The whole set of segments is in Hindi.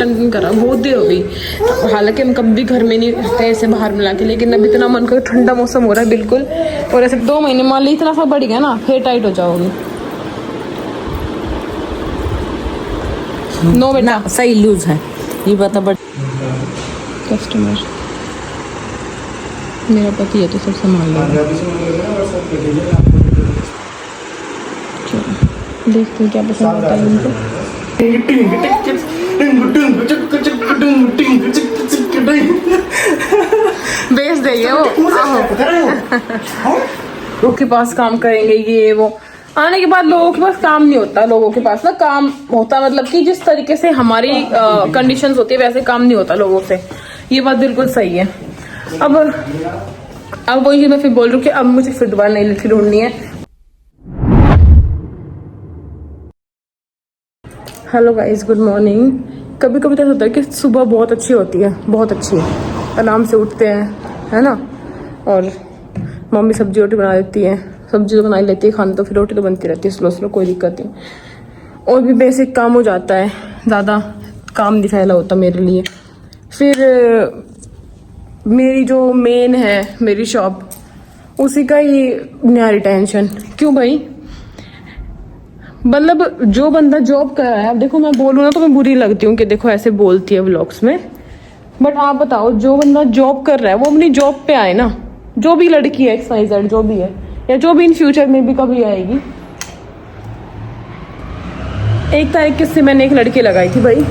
टन कर रहा, बहुत देर हो गई। हालांकि हम कभी भी घर में नहीं रहते ऐसे बाहर मिला के, लेकिन अब इतना मन कर, ठंडा मौसम हो रहा है बिल्कुल। और ऐसे 2 महीने मान ली इतना सा बढ़ गया ना, फिर टाइट हो जाओगी। नो बेटा सही लूज है ये बता। बट कस्टमर मेरा पति है तो सब संभाल लेगा। देखते हैं क्या पसंद आता है उनको। बेच देंगे वो के पास काम करेंगे ये वो। आने के बाद लोगों के पास काम नहीं होता, लोगों के पास ना काम होता मतलब कि जिस तरीके से हमारी कंडीशंस होती है वैसे काम नहीं होता लोगों से। ये बात बिल्कुल सही है। अब वही मैं फिर बोल रही हूँ कि अब मुझे फिर दोबारा नई लड़की ढूंढनी है। Hello guys, good morning. कभी कभी तो होता है कि सुबह बहुत अच्छी होती है, बहुत अच्छी है। आराम से उठते हैं, है ना, और मम्मी सब्जी रोटी बना देती है, सब्जी तो बना ही लेती है, खाना तो फिर रोटी तो बनती रहती है स्लो स्लो, कोई दिक्कत नहीं। और भी बेसिक काम हो जाता है, ज़्यादा काम नहीं फैला होता मेरे लिए। फिर मेरी जो मेन है मेरी शॉप, उसी का ही न्यारी टेंशन। क्यों भाई, मतलब जो बंदा जॉब कर रहा है, अब देखो मैं बोलूँ ना तो मैं बुरी लगती हूँ कि देखो ऐसे बोलती है व्लॉग्स में, बट आप बताओ जो बंदा जॉब कर रहा है वो अपनी जॉब पे आए ना। जो भी लड़की है XYZ जो भी है, या जो भी इन फ्यूचर में भी कभी आएगी। एक तरीके से मैंने एक लड़की लगाई थी भाई,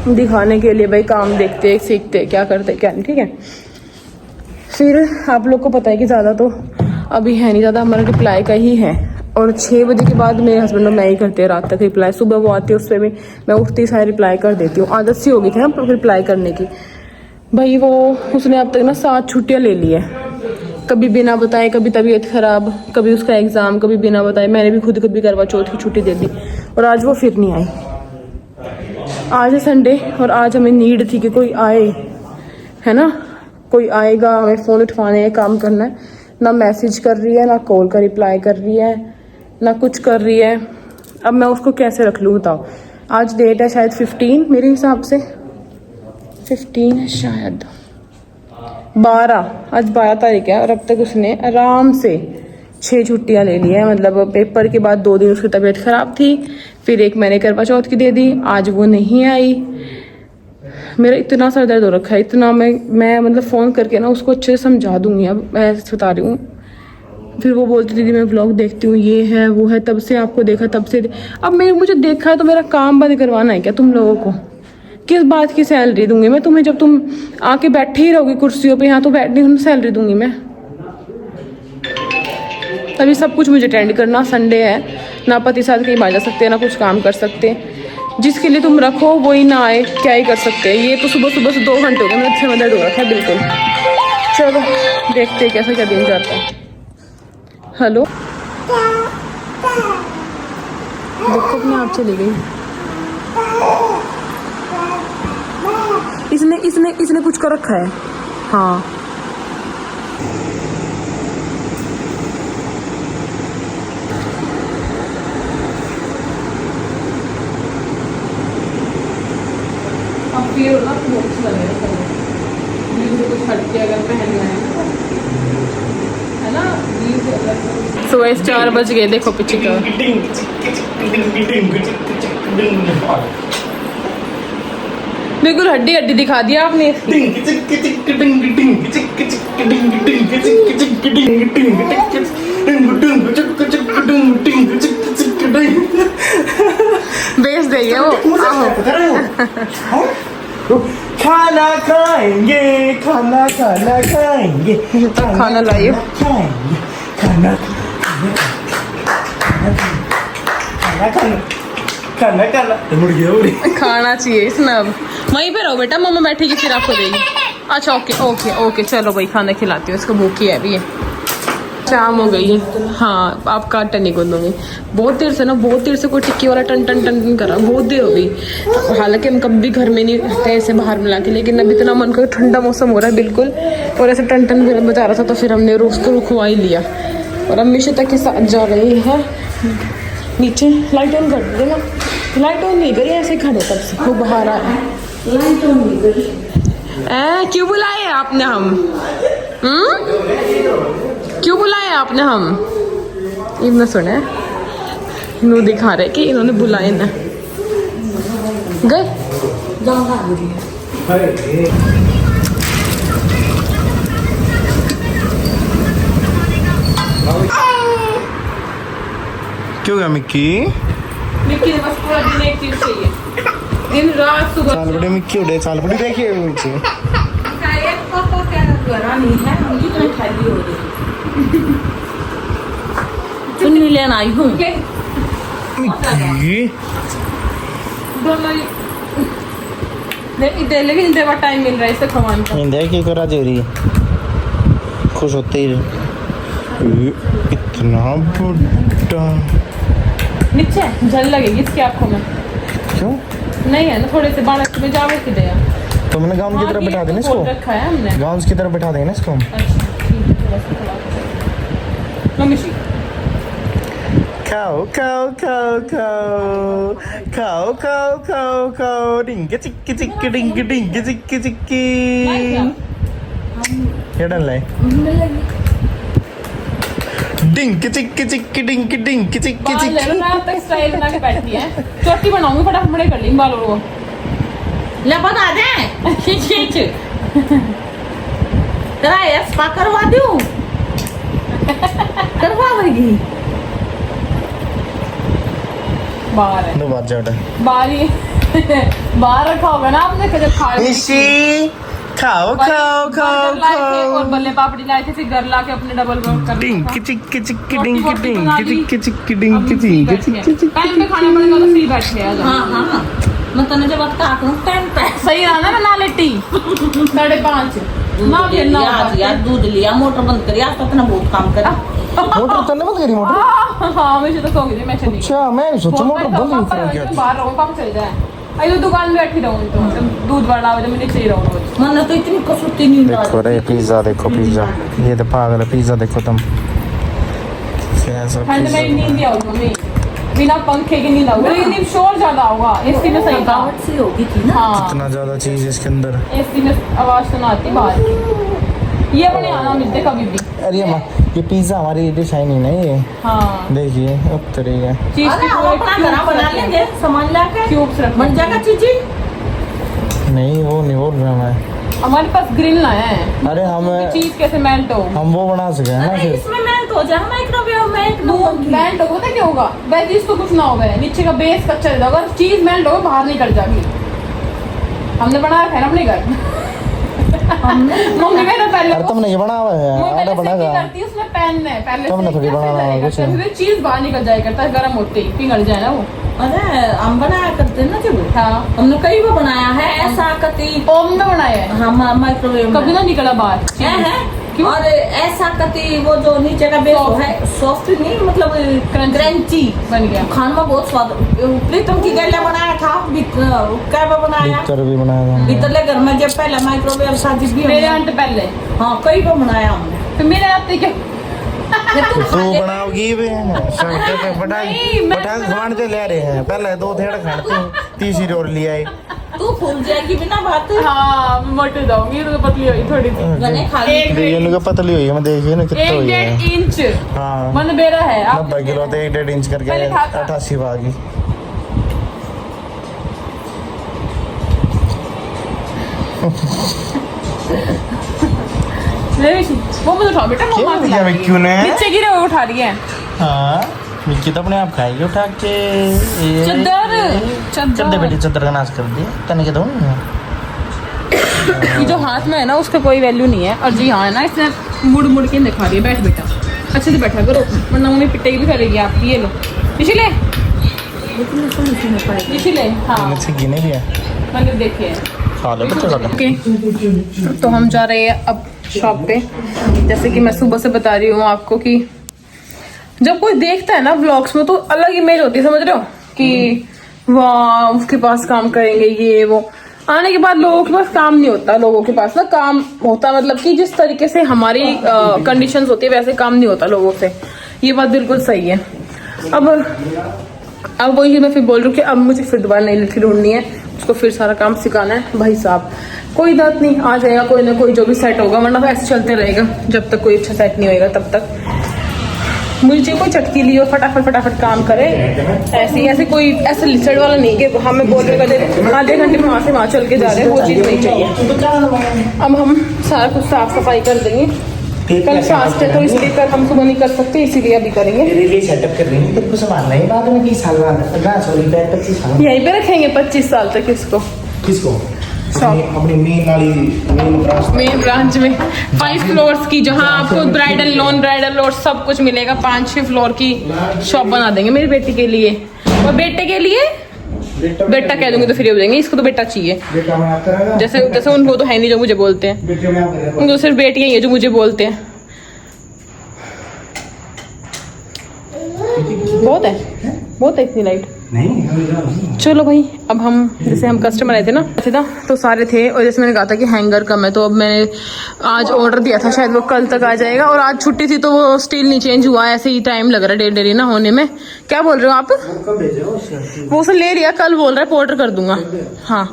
दिखाने के लिए भाई काम देखते सीखते क्या करते क्या नहीं, ठीक है। फिर आप लोग को पता है कि ज़्यादा तो अभी है नहीं, ज़्यादा हमारा रिप्लाई का ही है। और 6 बजे के बाद मेरे हस्बैंड और मैं ही करते हैं रात तक रिप्लाई। सुबह वो आती है, उस पर भी मैं उठती ही सारे रिप्लाई कर देती हूँ। आदत सी हो गई थी ना रिप्लाई करने की भाई। वो उसने अब तक ना 7 छुट्टियाँ ले ली है, कभी बिना बताए, कभी तबीयत खराब, कभी उसका एग्ज़ाम, कभी बिना बताए। मैंने भी खुद कभी करवा चौथ की छुट्टी दे दी और आज वो फिर नहीं आई। आज है संडे और आज हमें नीड थी कि कोई आए, है ना, कोई आएगा, हमें फ़ोन उठवाने है, काम करना है। ना मैसेज कर रही है, ना कॉल का रिप्लाई कर रही है, ना कुछ कर रही है। अब मैं उसको कैसे रख लूँ बताओ। आज डेट है शायद 15, मेरे हिसाब से 15 है शायद, 12, आज 12 तारीख है। और अब तक उसने आराम से 6 छुट्टियाँ ले ली है। मतलब पेपर के बाद 2 दिन उसकी तबीयत ख़राब थी, फिर एक मैंने करवा चौथ की दे दी, आज वो नहीं आई। मेरा इतना सर दर्द हो रखा है, इतना मैं मतलब फ़ोन करके ना उसको अच्छे से समझा दूंगी। अब मैं बता रही हूँ। फिर वो बोलती दीदी मैं व्लॉग देखती हूँ, ये है वो है, तब से आपको देखा, तब से। अब मुझे देखा है तो मेरा काम बंद करवाना है क्या तुम लोगों को? किस बात की सैलरी दूंगी मैं तुम्हें जब तुम आके बैठे ही रहोगी कुर्सियों पे? यहाँ तो बैठने की सैलरी दूंगी मैं? अभी सब कुछ मुझे अटेंड करना, संडे है, ना पति साथ कहीं बाहर जा सकते, ना कुछ काम कर सकते। जिसके लिए तुम रखो वही ना आए, क्या ही कर सकते हैं। ये तो सुबह सुबह से 2 घंटे हो गए, मेरा सिर दर्द हो रखा है बिल्कुल। चलो देखते हैं कैसा क्या दिन जाता है। हेलो, देखो अपने आप चली गई। इसने कुछ कर रखा है। हाँ अब फिर ना बहुत लगेगा, मुझे कुछ हट के अगर पहनना है ना। सुबह 4 बज गए, देखो पीछे का। बिल्कुल हड्डी हड्डी दिखा दिया आपने। बेच देंगे वो। खाना खाएंगे, खाना खाना खाएंगे, खाना लाइए, खाएंगे, खाना खाना खाना मुर्गी खाना चाहिए इसमें। अब वहीं पे रहो बेटा, मम्मा बैठेगी फिर आपको देगी। अच्छा ओके ओके ओके, चलो भाई खाना खिलाती हूँ इसको, भूखी है अभी ये। शाम हो गई है। हाँ आपका आटा नहीं गूंदूंगी। बहुत देर से ना, बहुत देर से कोई टिक्की वाला टन टन टन टन कर रहा, बहुत देर हो गई। हालांकि हम कभी घर में नहीं रहते ऐसे बाहर मिला के, लेकिन अब इतना मन कर, ठंडा मौसम हो रहा है बिल्कुल, और ऐसे टन टन बजा रहा था तो फिर हमने उसको रुकवा ही लिया। और अब मिशे तक के साथ जा रही है नीचे। लाइट ऑन कर देना। लाइट ऑन नहीं करी, ऐसे खड़े तब से वो बाहर आ रहे। लाइट ऑन नहीं करी। क्यों बुलाए आपने हम? क्यों बुलाए आपने हम? इन्होंने सुने नू दिखा रहे कि इन्होंने बुलाए ना गए। क्यों गया मिक्की? मिक्की ने बस पूरा दिन एक चीज चाहिए, दिन रात सुबह साल बड़े मिक्की उड़े, साल बड़ी देखिए नीचे। पापा क्या करा नहीं है, हम कितने खाली हो रहे। चुन्नी लेना आई हूँ। मिक्की दोनों लेकिन इतने बार टाइम मिल रहा है इसे खवाने का। इंडिया की करा दे रही, खुश होते ही इतना बड़ा। नीचे जल लगेगी इसकी आंखों में। क्यों? नहीं है ना, थोड़े से बाल में जावे की दे। तो मैंने गाउन की तरफ बिठा देना इसको, रखा है हमने। गाउन की तरफ बिठा देना इसको। अच्छा ठीक है, थोड़ा सा खड़ा। मम्मी जी खाओ खाओ खाओ खाओ खाओ खाओ खाओ खाओ डिंग चिक्की चिक्की डिंग डिंग चिक्की चिक्की। क्या डन लाए? डिंग चिक्की चिक्की डिंग डिंग चिक्की बाल ले लो चिक्की। ना, अब तक स्टाइल बना के बैठी है। चोटी बनाऊंगी फटाफट, बड़े कर लेंगे बालों को। ले बना दे। खींच तेरा ये स्पा करवा दूँ। करवाएगी। बाहर है, दो बात जाटा। बाहर ही बाहर रखा होगा ना आपने, जब खा रहे थे। इसी खाओ खाओ खाओ बर्गर लाए थे खाओ और बल्ले पापड़ी लाए थे, फिर घर ला के अपने डबल रोल कर डिंग लिया था। चिक्की चिक्की रोटी डिंग वोटी डिंग बना ली। चिक्की चिक्की अब डिंग हम फ्री डिंग बैठे चिक्की हैं। चिक्की। टाइम पे खाना पड़ेगा तो फ्री बैठे हैं आज हम। हाँ हाँ, मैं तने जब आता हूँ टाइम पे। सही रहा ना, मैं ना लेटी 5:30 ना खेलना आज यार दूध लिया, मोटर बंद करी, आज तक ना बहुत काम करा। मोटर तो नहीं बंद करी मोटर? हाँ मुझे तो सो गई थी, मैं चली गई। अच्छा मैं सोचा मोटर बंद नहीं पापा करोगे। बाहर रहो, पापा चल जाए। अरे दुकान में बैठी रहूँ तो दूध वाला हो जाए, मैं नीचे ही रहूँ रोज। मैंने तो इतनी कसौती नहीं देखो रे पिज्जा, देखो पिज्जा, ये तो पागल है पिज्जा। देखो तुम कैसा ठंड में पिज्जा। नींद नहीं आऊगी मम्मी, बिना पंखे की नींद आऊगी। लेकिन शोर ज्यादा होगा, एसी में सही था। थकावट सी होगी थी ना। हाँ इतना ज्यादा चीज इसके अंदर। एसी में आवाज सुनाती बाहर की। ये अपने आना मिलते कभी भी। अरे माँ ये पिज्जा हमारी डिश है नहीं ना ये। हाँ देखिए अब तरीका चीज अरे हम अपना घर बना लेंगे, सामान लाके क्यूब्स रख बन जाएगा चीज़ी। नहीं, वो नहीं बोल रहा मैं। हमारे पास ग्रिल ना है, अरे हम चीज कैसे मेल्ट हो। वो बना सके है ना अरे फिर। इसमें मेल्ट हो जाए, माइक्रोवेव में एक वो नंबर की। मेल्ट होगा तो क्या होगा, वेजिस तो कुछ ना होगा, नीचे का बेस कच्चा रह जाएगा, चीज मेल्ट होगा बाहर निकल जाएगी। हमने बनाया है ना अपने घर। मम्मी मेरा पहले अरे तुमने ये बना हुआ है, आटा बनाएगा। करती है उसमें पैन है पहले तुमने थोड़ी बनाना है कुछ। फिर चीज बाहर निकल जाए करता है, गर्म होते ही पिघल जाए ना वो। अरे हम बनाया करते हैं ना जब। हाँ हमने कई बार बनाया है ऐसा कति। ओवन में बनाया है, हम माइक्रोवेव कभी में ना निकला बाहर। है। क्यों? और ऐसा कति वो जो नीचे का बेस Soft। है, सॉफ्ट नहीं मतलब क्रंची बन गया। खाने में बहुत स्वाद। प्रीतम की गैला बनाया था, क्या बनाया भीतर भी बनाया था। भीतरले घर में जब पहले माइक्रोवेव शादी भी मेरे हमने- आंट पहले, हाँ कई बार बनाया हमने। फिर मेरे आते क्या तू बनाओगी भी सब नहीं, मैं पटाख खान ते ले रहे हैं। पहले 2 थेड़ खाते तीसरी और ले आए। तू फूल जाएगी बिना बात। हाँ मैं मोटी हो जाऊंगी तो पतली होगी थोड़ी सी। मैंने खा ली। एक ये लोग पतली हुई है, मैं देखिए ना कितना हुई है। 1.5 इंच हाँ मन बेरा है। आप 90 किलो तो 1.5 इंच करके पहले खाता। 88 भागी। वो मुझे उठाओ बेटा, वो मार क्या मिक्की ने? नीचे गिरे हुए उठा रही है। हाँ मिक्की तो अपने आप खाएगी उठा के। ये- चद्दर बेटी चद्दर का नाश कर दिया तने के दो। ये जो हाथ में है ना उसका कोई वैल्यू नहीं है, और जी हाँ है ना इसने मुड़ मुड़ के दिखा रही है। बैठ बेटा, अच्छे से बैठा करो वरना मम्मी पिटाई भी करेगी आपकी। ये लो इसीलिए इसीलिए हाँ इनसे गिने भी है। मैंने देखे है। खा ले बच्चा का। ओके तो हम जा रहे हैं अब शॉप पे। जैसे कि मैं सुबह से बता रही हूँ आपको कि जब कोई देखता है ना व्लॉग्स में तो अलग इमेज होती है, समझ रहे हो कि वाह उसके पास काम करेंगे ये वो। आने के बाद लोगों के पास काम नहीं होता, लोगों के पास ना काम होता मतलब कि जिस तरीके से हमारी कंडीशंस होती है वैसे काम नहीं होता लोगों से। ये बात बिल्कुल सही है। अब अब वही मैं फिर बोल रही हूँ कि अब मुझे फिर दोबारा नई लड़की ढूंढनी है, उसको फिर सारा काम सिखाना है। भाई साहब कोई बात नहीं, आ जाएगा कोई ना कोई जो भी सेट होगा, वरना तो ऐसे चलते रहेगा जब तक कोई अच्छा सेट नहीं होएगा तब तक। मुझे कोई चटकी ली और फटाफट काम करे, ऐसे कोई ऐसे लिचड़ वाला नहीं कि हमें बोल रहे पहले आधे घंटे में वहाँ चल के जा रहे हैं, वो चीज़ नहीं चाहिए। अब हम सारा कुछ साफ सफाई कर देंगे, कल फास्ट है तो इसलिए कल हम सुबह नहीं कर सकते, इसीलिए अभी करेंगे। तेरे लिए सेटअप कर रही हूँ, तेरे को संभालना है बाद में 20 साल बाद, 25 साल यहीं पे रखेंगे 25 साल तक इसको, किसको? अपनी मेन ब्रांच में 5 फ्लोर्स की, जहाँ आपको ब्राइडल नॉन ब्राइडल लोड सब कुछ मिलेगा। 5-6 फ्लोर की शॉप बना देंगे मेरी बेटी के लिए, और बेटे के लिए बेटा कह दूंगी तो फ्री हो जाएंगे। इसको तो बेटा चाहिए, जैसे उनको तो है नहीं जो मुझे बोलते हैं, उनको सिर्फ बेटियां ही है जो मुझे बोलते हैं। बहुत है इतनी लाइट नहीं। चलो भाई, अब हम जैसे हम कस्टमर आए थे ना तो सारे थे, और जैसे मैंने कहा था कि हैंगर कम है, तो अब मैंने आज ऑर्डर दिया था, शायद वो कल तक आ जाएगा। और आज छुट्टी थी तो वो स्टील नहीं चेंज हुआ, ऐसे ही टाइम लग रहा है डेली ना होने में। क्या बोल रहे हो आप? वो उसे ले लिया, कल बोल रहा है ऑर्डर कर दूंगा। हाँ,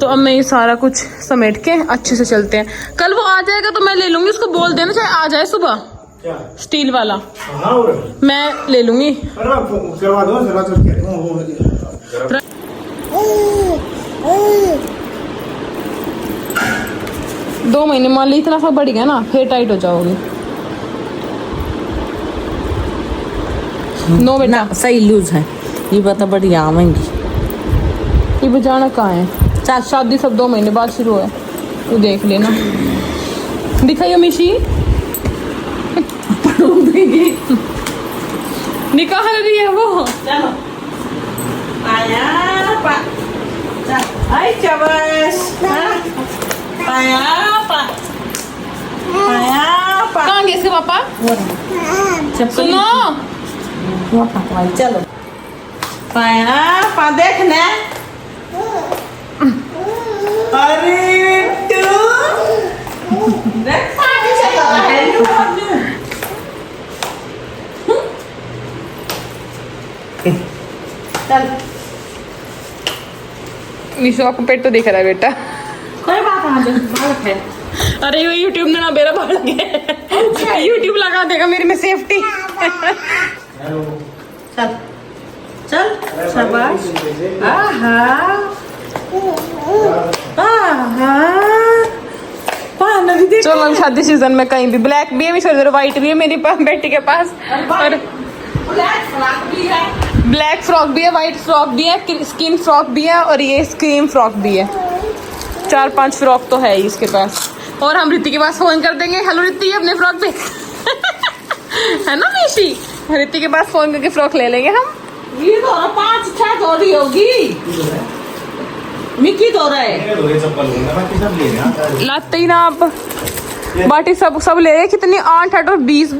तो अब मैं ये सारा कुछ समेट के अच्छे से चलते हैं। कल वो आ जाएगा तो मैं ले लूंगी, उसको बोल देना चाहे आ जाए सुबह, स्टील वाला मैं ले लूंगी। करवा दो, 2 महीने मान ली, इतना सा बढ़ गया ना, फिर टाइट हो जाओगी। नो बेटा सही लूज है, ये बता बढ़िया आवेंगी। ये बजाना कहाँ है? शादी सब 2 महीने बाद शुरू है, तू देख लेना। दिखाइयो मिशी निकाल रही है वो। चलो आया पा, आई चबस आया पा, आया पा। कहाँ गए इसके पापा? सुनो, चलो पाया पा, देखना। अरे तू देख पानी चला चल। विश्व आपको पेट तो दिख रहा है बेटा। कोई बात नहीं, बालक है। अरे ये यूट्यूब ने ना मेरा भाड़ गया, यूट्यूब लगा देगा मेरी में सेफ्टी। चल चल शाबाश। आहा आहा, पानी देख। चलो शादी सीजन में कहीं भी ब्लैक भी है, भी व्हाइट भी है मेरी बेटी के पास, और ब्लैक फ्रॉक भी है, ब्लैक फ्रॉक भी है, व्हाइट फ्रॉक भी है, स्किन फ्रॉक भी है, और ये क्रीम फ्रॉक भी है। 4-5 फ्रॉक तो है ही इसके पास। और हम रिति के पास फोन कर देंगे, हेलो रिति अपने फ्रॉक पे है ना मिशी, रिति के पास फोन करके फ्रॉक ले लेंगे हम। ये तो 5-6 दौड़ी होगी, मिक्की दो रहे लाते ही ना आप, बाटी सब ले रहे। कितनी 8 और 20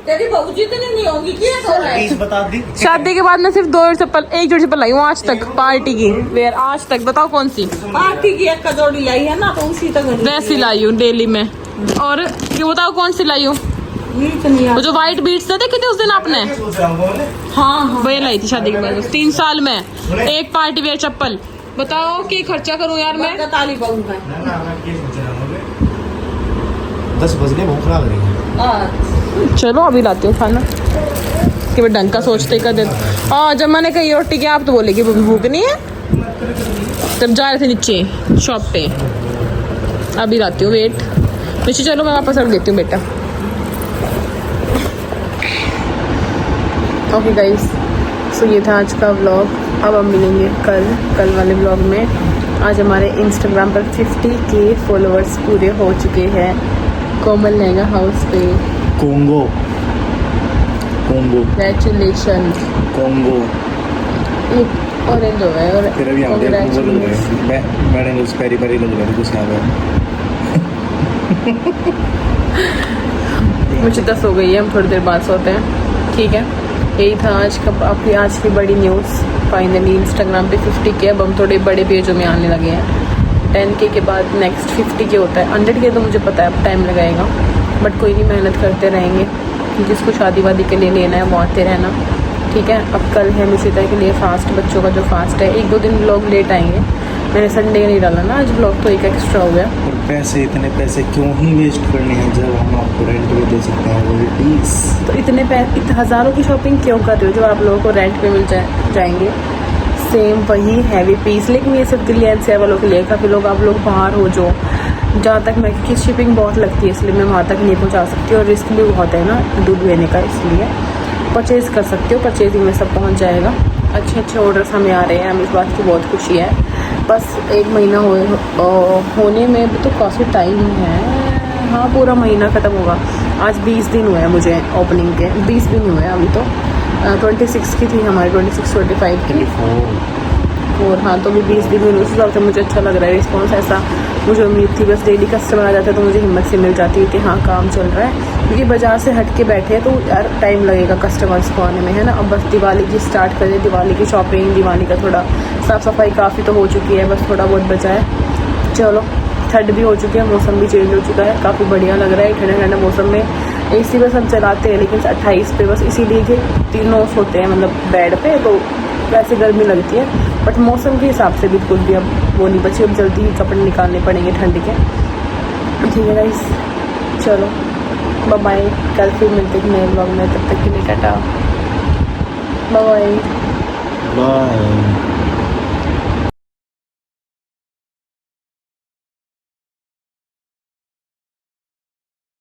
तेरी बहू जितनी नहीं होगी, क्या दो रहे? बता दी। शादी के बाद मैं सिर्फ 2 चप्पल, 1 जोड़ी चप्पल लाई हूँ आज तक, पार्टी की वेयर आज तक। बताओ कौन सी? पार्टी की एक जोड़ी लाई है ना, तो उसी तक वैसी लाई हूँ डेली में। और ये बताओ कौन सी लाई हूँ? वो जो व्हाइट बीट्स थे देखे थे उस दिन आपने? हाँ, वही लाई थी शादी के बाद 3 साल में, एक पार्टी वेयर चप्पल। बताओ कि खर्चा करूँ यार मैं? ताली बहू है। 10 बज गए, भूख लग रही है। चलो अभी लाती हूँ खाना, कि मैं ढंग का सोचते कर देते। और जब मैंने कही रोटी की, आप तो बोलेगी भूख नहीं है। तब जा रहे थे नीचे शॉप पे, अभी लाती हूँ, वेट नीचे। चलो मैं वापस रख देती हूँ बेटा। ओके गाइस, सो ये था आज का व्लॉग। अब हम मिलेंगे कल वाले व्लॉग में। आज हमारे इंस्टाग्राम पर 50K फॉलोअर्स पूरे हो चुके हैं। कोमल नेगा हाउस पे कोंगो कंग्रेचुलेशन। कोंगो ऑरेंज हो गए, और तेरा भी यहाँ पे कोंगो लग रहा है। मैंने उस पेरी पेरी लग रहा है कुछ यहाँ पे। मुझे 10 हो गई है, हम थोड़ी देर बाद सोते हैं, ठीक है। यही था आज की बड़ी न्यूज़। फाइनली इंस्टाग्राम पे 50K, अब हम थोड़े बड़े पेजों में आने लगे हैं। 10K के बाद नेक्स्ट 50K होता है। 100K तो मुझे पता है अब टाइम बट कोई नहीं, मेहनत करते रहेंगे। जिसको शादी वादी के लिए लेना है वो आते रहना, ठीक है। अब कल है मुशिता के लिए फास्ट, बच्चों का जो फास्ट है। 1-2 दिन ब्लॉग लेट आएंगे, मैंने संडे नहीं डाला ना आज ब्लॉग, तो एक एक्स्ट्रा हो गया। और पैसे, इतने पैसे क्यों ही वेस्ट करने हैं जब हम आपको रेंट पे दे सकते हैं वो प्लीज़। तो इतने हज़ारों की शॉपिंग क्यों कर रहे हो जो आप लोगों को रेंट पे मिल जाएंगे। सेम वही हैवी पीस, लेकिन ये सब दिल्ली एनसीआर वालों के लिए। काफ़ी लोग आप लोग बाहर हो जो, जहाँ तक मैं कि शिपिंग बहुत लगती है, इसलिए मैं वहाँ तक नहीं पहुँचा सकती, और रिस्क भी बहुत है ना दूध लेने का, इसलिए परचेज़ कर सकते हो, परचेजिंग में सब पहुँच जाएगा। अच्छे अच्छे ऑर्डर्स हमें आ रहे हैं, हमें इस बात की बहुत खुशी है। बस 1 महीना होने में भी तो काफ़ी टाइम है। हाँ, पूरा महीना ख़त्म होगा। आज 20 दिन हुए हैं मुझे ओपनिंग के, 20 भी नहीं हुए अभी तो। 26 की थी हमारी, 26-25 की, और हाँ तो भी 20 दिन हुए। उस हिसाब से मुझे अच्छा लग रहा है रिस्पॉन्स। ऐसा मुझे उम्मीद थी, बस डेली कस्टमर आ जाता है तो मुझे हिम्मत से मिल जाती है कि हाँ काम चल रहा है, क्योंकि बाज़ार से हट के बैठे हैं तो यार टाइम लगेगा कस्टमर्स को आने में, है ना। अब बस दिवाली की स्टार्ट करें, दिवाली की शॉपिंग, दिवाली का थोड़ा साफ़ सफाई काफ़ी तो हो चुकी है, बस थोड़ा बहुत बचा है। चलो, ठंड भी हो चुकी है, मौसम भी चेंज हो चुका है, काफ़ी बढ़िया लग रहा है ठंडे ठंडे मौसम में। AC बस हम चलाते हैं, लेकिन 28 पे बस, इसीलिए कि 3 ऑफ होते हैं मतलब बेड पे, तो वैसे गर्मी लगती है, बट मौसम के हिसाब से बिल्कुल भी अब वो नहीं बची। अब जल्दी ही कपड़े निकालने पड़ेंगे ठंड के, ठीक है गाइस। चलो बाय बाय, कल फिर मिलते हैं नए ब्लॉग में, तब तक के लिए टाटा बाय बाय। बाय।